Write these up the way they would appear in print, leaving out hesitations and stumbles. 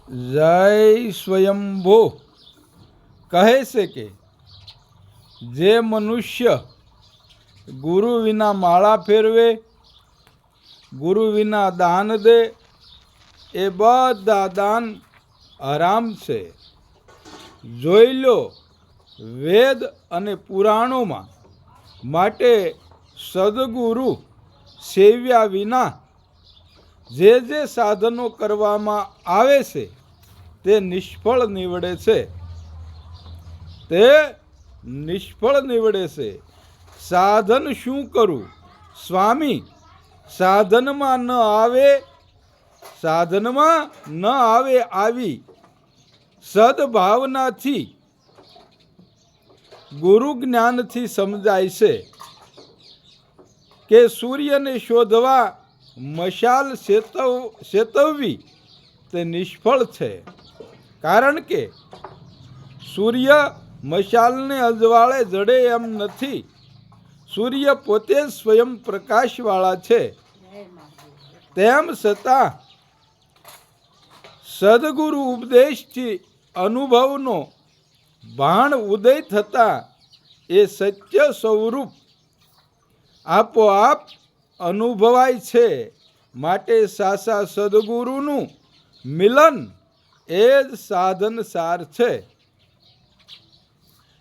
જય સ્વયંભો કહે છે કે જે મનુષ્ય ગુરુ વિના માળા ફેરવે, ગુરુ વિના દાન દે, એ બધા દાન હરામ છે. જોઈ લો વેદ અને પુરાણોમાં. માટે સદગુરુ સેવ્યા વિના જે સાધનો કરવામાં આવે છે તે નિષ્ફળ નીવડે છે. સાધન શું કરું સ્વામી? સાધનમાં ન આવે આવી સદભાવનાથી ગુરુ જ્ઞાનથી સમજાય છે કે સૂર્યને શોધવા મશાલ ચેતવવી તે નિષ્ફળ છે. કારણ કે સૂર્ય મશાલને અજવાળે જડે એમ નથી. સૂર્ય પોતે સ્વયં પ્રકાશવાળા છે. તેમ છતાં સદગુરુ ઉપદેશથી અનુભવનો ભાણ ઉદય થતા એ સત્ય સ્વરૂપ આપોઆપ અનુભવાય છે. માટે સાચા સદગુરુનું મિલન એ જ સાધન સાર છે.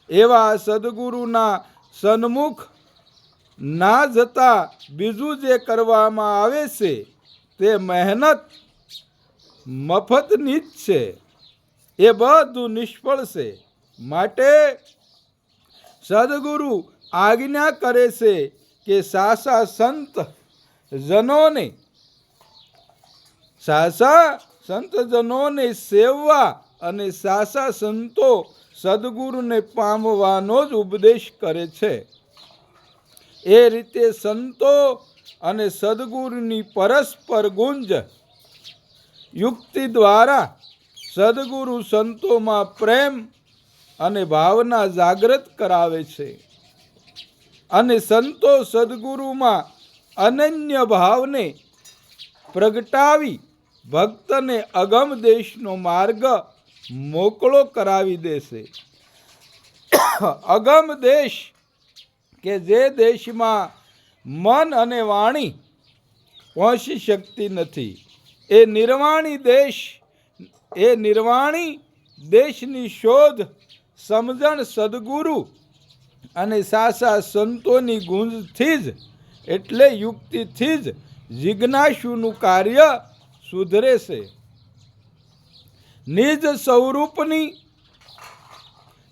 એવા સદગુરુના સન્મુખ ના જતા બીજું જે કરવામાં આવે છે તે મહેનત મફતની જ છે. એ બધું નિષ્ફળ છે. માટે સદગુરુ આજ્ઞા કરે છે કે સાચા સંતજનોને સેવવા અને સાચા સંતો સદગુરુને પામવાનો જ ઉપદેશ કરે છે. એ રીતે સંતો અને સદગુરુની પરસ્પર ગુંજ યુક્તિ દ્વારા સદગુરુ સંતોમાં પ્રેમ અને ભાવના જાગૃત કરાવે છે. અને સંતો સદગુરુમાં અનન્ય ભાવને પ્રગટાવી ભક્તને અગમ દેશનો માર્ગ મોકળો કરાવી દેશે. અગમ દેશ કે જે દેશમાં મન અને વાણી પહોંચી શકતી નથી, એ નિર્વાણી દેશની શોધ સમજણ સદગુરુ અને સાચા સંતોની ગુંજથી જ એટલે યુક્તિથી જ જિજ્ઞાસુનું કાર્ય સુધરે છે. નિજ સ્વરૂપની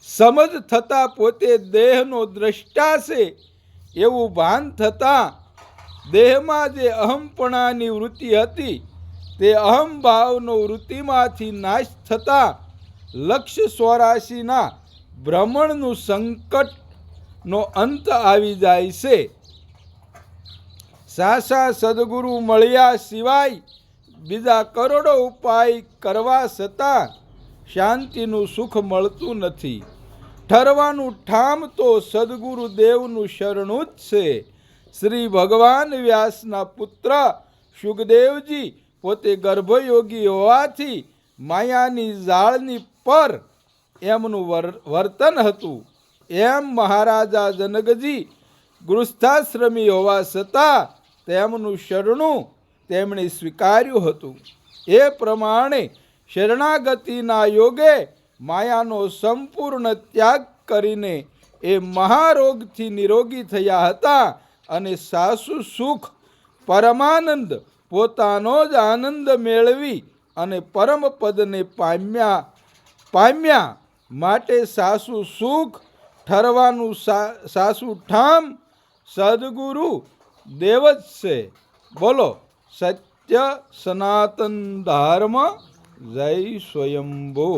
સમજ થતાં પોતે દેહનો દ્રષ્ટા છે એવું ભાન થતાં દેહમાં જે અહમપણાની વૃત્તિ હતી તે અહમભાવનો વૃત્તિમાંથી નાશ થતાં લક્ષ્ય 84ના ભ્રમણનું સંકટનો અંત આવી જાય છે. સાચા સદગુરુ મળ્યા સિવાય બીજા કરોડો ઉપાય કરવા છતાં શાંતિનું સુખ મળતું નથી. ઠરવાનું ઠામ તો સદગુરુ દેવનું શરણું જ છે. શ્રી ભગવાન વ્યાસના પુત્ર સુખદેવજી પોતે ગર્ભયોગી હોવાથી માયાની જાળની પર એમનું વર્તન હતું. એમ મહારાજા જનકજી ગૃહસ્થાશ્રમી હોવા છતાં તેમનું શરણું તેમણે સ્વીકાર્યું હતું. એ પ્રમાણે શરણાગતિના યોગે માયાનો સંપૂર્ણ ત્યાગ કરીને એ મહારોગથી નિરોગી થયા હતા અને સાસુ સુખ પરમાનંદ પોતાનો જ આનંદ મેળવી અને પરમપદને પામ્યા. માટે સાસુ સુખ ઠરવાનું સાસુ ઠામ સદગુરુ દેવ જ છે. બોલો સત્ય સનાતન ધર્મ. જય સ્વયંભો.